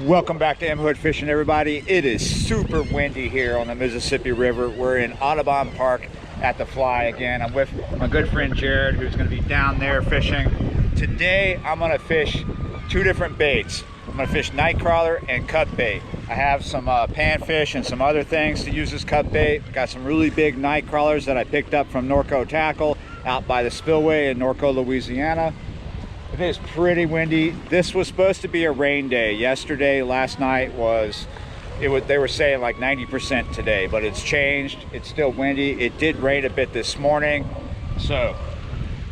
Welcome back to M Hood Fishing, everybody. It is super windy here on the Mississippi River. We're in Audubon Park at the Fly again. I'm with my good friend Jared, who's going to be down there fishing. Today I'm going to fish two different baits. I'm going to fish night crawler and cut bait. I have some panfish and some other things to use as cut bait. Got some really big night crawlers that I picked up from Norco Tackle out by the spillway in Norco, Louisiana. It is pretty windy. This was supposed to be a rain day. Yesterday, last night they were saying like 90% today, but it's changed. It's still windy. It did rain a bit this morning. So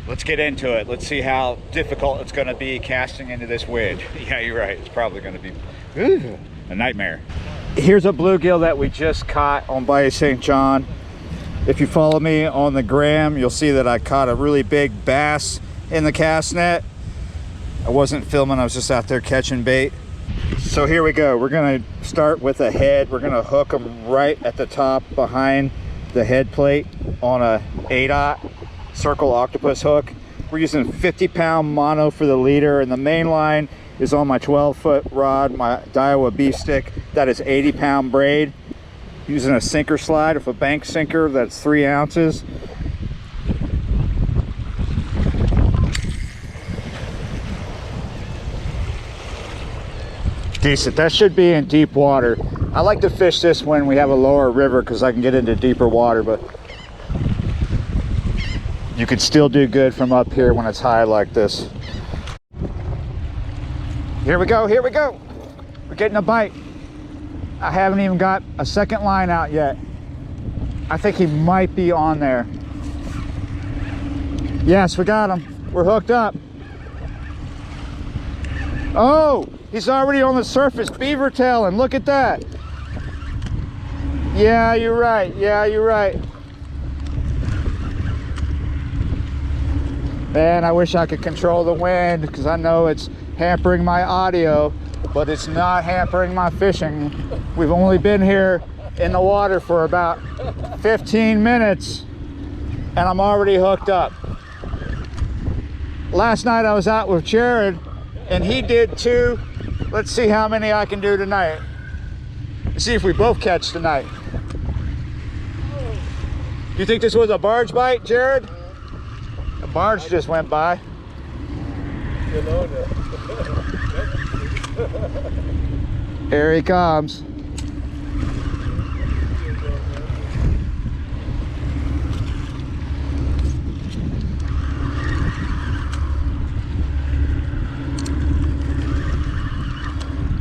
let's get into it. Let's see how difficult it's going to be casting into this wind. Yeah, you're right. It's probably going to be a nightmare. Here's a bluegill that we just caught on Bayou St. John. If you follow me on the gram, you'll see that I caught a really big bass in the cast net. I wasn't filming, I was just out there catching bait. So here we go. We're gonna start with a head. We're gonna hook them right at the top behind the head plate on a 8/0 circle octopus hook. We're using 50-pound mono for the leader, and the main line is on my 12-foot rod, my Daiwa beef stick. That is 80-pound braid. Using a sinker slide with a bank sinker that's 3 ounces. Decent. That should be in deep water. I like to fish this when we have a lower river because I can get into deeper water, but you can still do good from up here when it's high like this. Here we go, here we go. We're getting a bite. I haven't even got a second line out yet. I think he might be on there. Yes, we got him. We're hooked up. Oh! He's already on the surface, beaver tailing. Look at that. Yeah, you're right. Yeah, you're right. Man, I wish I could control the wind because I know it's hampering my audio, but it's not hampering my fishing. We've only been here in the water for about 15 minutes and I'm already hooked up. Last night I was out with Jared and he did too. Let's see how many I can do tonight. See if we both catch tonight. You think this was a barge bite, Jared? A barge just went by. Here he comes.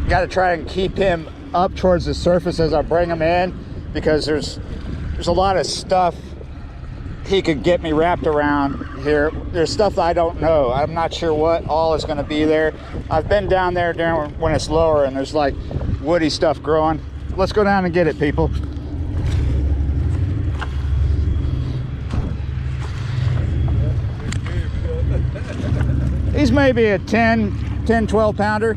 Got to try and keep him up towards the surface as I bring him in because there's a lot of stuff he could get me wrapped around here. There's stuff that I don't know. I'm not sure what all is going to be there. I've been down there during when it's lower and there's like woody stuff growing. Let's go down and get it, people. He's maybe a 12 pounder.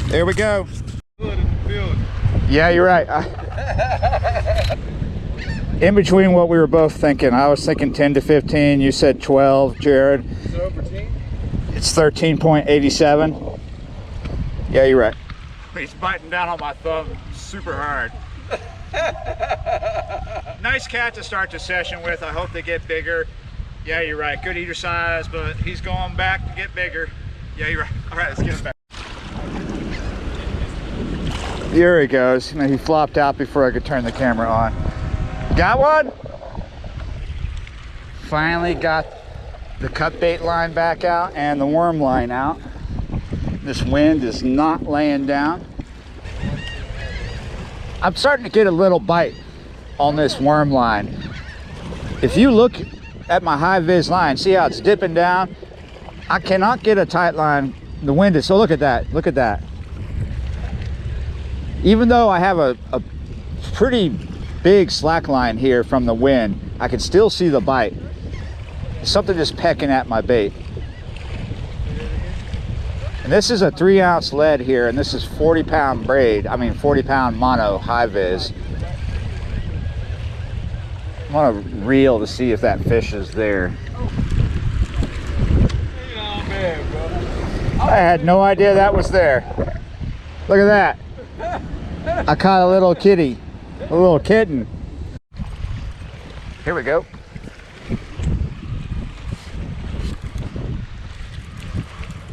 There we go. Yeah, you're right. In between what we were both thinking, I was thinking 10 to 15. You said 12, Jared. Is it over 10? It's 13.87. Yeah, you're right. He's biting down on my thumb super hard. Nice cat to start the session with. I hope they get bigger. Yeah, you're right. Good eater size, but he's going back to get bigger. Yeah, you're right. All right, let's get him back. Here he goes. He flopped out before I could turn the camera on. Got one? Finally got the cut bait line back out and the worm line out. This wind is not laying down. I'm starting to get a little bite on this worm line. If you look at my high vis line, see how it's dipping down? I cannot get a tight line. The wind is, so look at that, look at that. Even though I have a pretty big slack line here from the wind, I can still see the bite. Something just pecking at my bait. And this is a 3-ounce lead here, and this is 40-pound braid. I mean 40-pound mono high vis. I want to reel to see if that fish is there. I had no idea that was there. Look at that. I caught a little kitty, a little kitten. Here we go.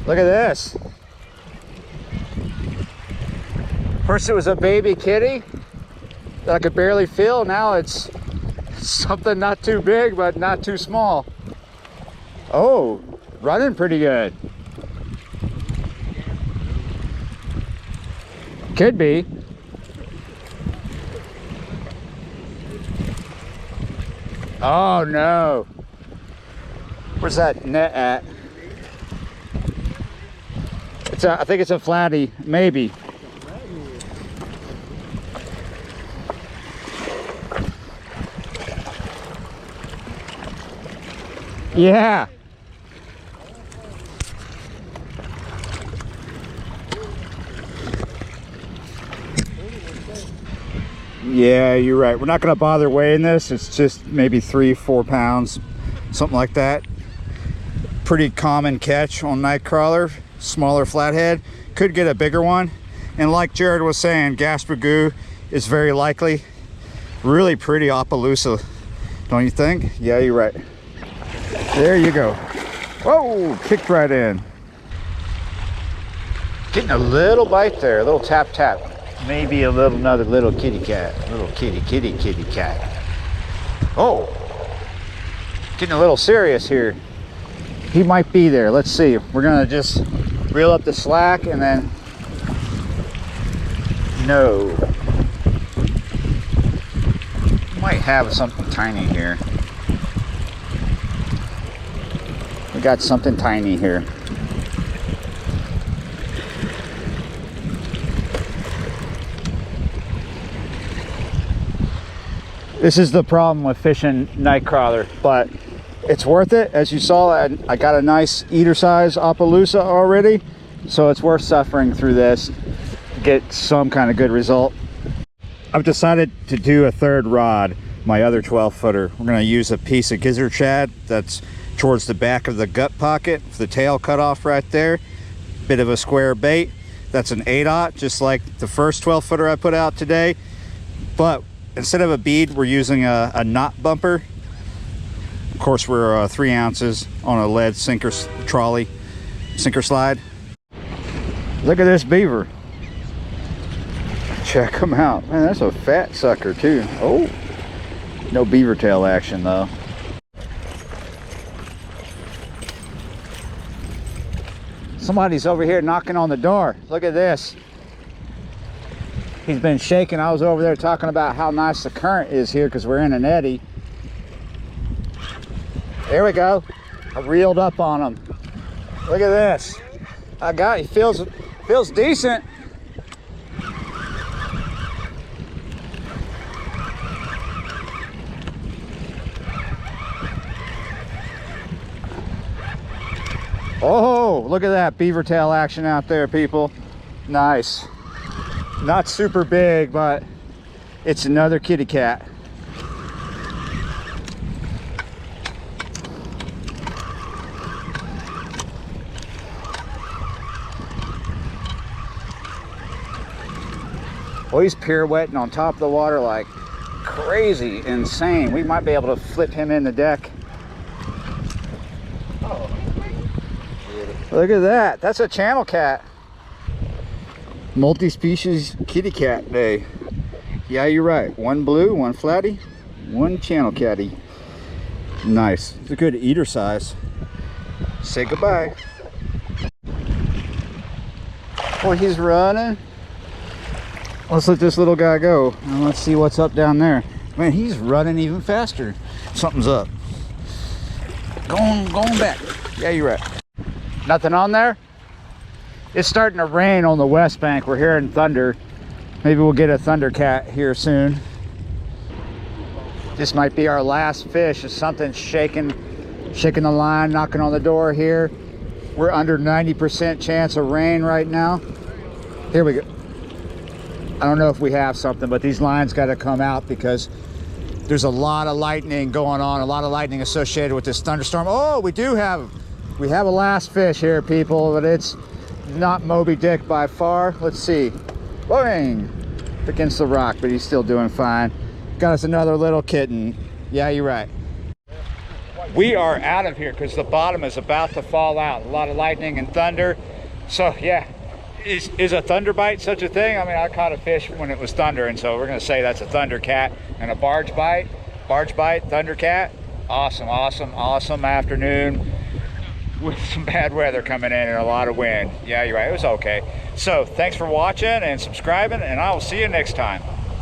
Look at this. First it was a baby kitty that I could barely feel. Now it's something not too big, but not too small. Oh, running pretty good. Could be. Oh no. Where's that net at? It's a, I think it's a flatty, maybe. Yeah. Yeah, you're right. We're not going to bother weighing this. It's just maybe 3-4 pounds, something like that. Pretty common catch on night crawler. Smaller flathead. Could get a bigger one. And like Jared was saying, Gaspargoo is very likely. Really pretty Opelousas, don't you think? Yeah, you're right. There you go. Whoa, kicked right in. Getting a little bite there, a little tap tap. Maybe another little kitty cat. Little kitty cat. Oh, getting a little serious here. He might be there. Let's see. We're gonna just reel up the slack and then no. Might have something tiny here. We got something tiny here. This is the problem with fishing night crawler, but it's worth it. As you saw, I got a nice eater size Opelousas already, so it's worth suffering through this to get some kind of good result. I've decided to do a third rod, my other 12-footer. We're going to use a piece of gizzard shad that's towards the back of the gut pocket, the tail cut off right there. Bit of a square bait. That's an 8/0, just like the first 12-footer I put out today. But instead of a bead, we're using a knot bumper. Of course, we're 3 ounces on a lead sinker trolley, sinker slide. Look at this beaver. Check him out. Man, that's a fat sucker too. Oh, no beaver tail action though. Somebody's over here knocking on the door. Look at this. He's been shaking. I was over there talking about how nice the current is here because we're in an eddy. There we go. I reeled up on him. Look at this. I got, he feels decent. Oh, look at that beaver tail action out there, people. Nice. Not super big, but it's another kitty cat. Well, he's pirouetting on top of the water like crazy, insane. We might be able to flip him in the deck. Look at that. That's a channel cat. Multi-species kitty cat day. Yeah, you're right. One blue, one flatty, one channel catty. Nice. It's a good eater size. Say goodbye. Oh, he's running. Let's let this little guy go. And let's see what's up down there. Man, he's running even faster. Something's up. Going back. Yeah, you're right. Nothing on there? It's starting to rain on the west bank. We're hearing thunder. Maybe we'll get a thundercat here soon. This might be our last fish. If something's shaking the line, knocking on the door here. We're under 90% chance of rain right now. Here we go. I don't know if we have something, but these lines got to come out because there's a lot of lightning going on, a lot of lightning associated with this thunderstorm. Oh, we have a last fish here, people, but it's not Moby Dick by far. Let's see. Boing! Against the rock, but he's still doing fine. Got us another little kitten. Yeah, you're right. We are out of here because the bottom is about to fall out. A lot of lightning and thunder. So yeah, is a thunder bite such a thing? I mean, I caught a fish when it was thunder, and so we're gonna say that's a thunder cat. And a barge bite, thunder cat. Awesome, awesome, awesome afternoon with some bad weather coming in and a lot of wind. Yeah, you're right, it was okay. So thanks for watching and subscribing, and I will see you next time.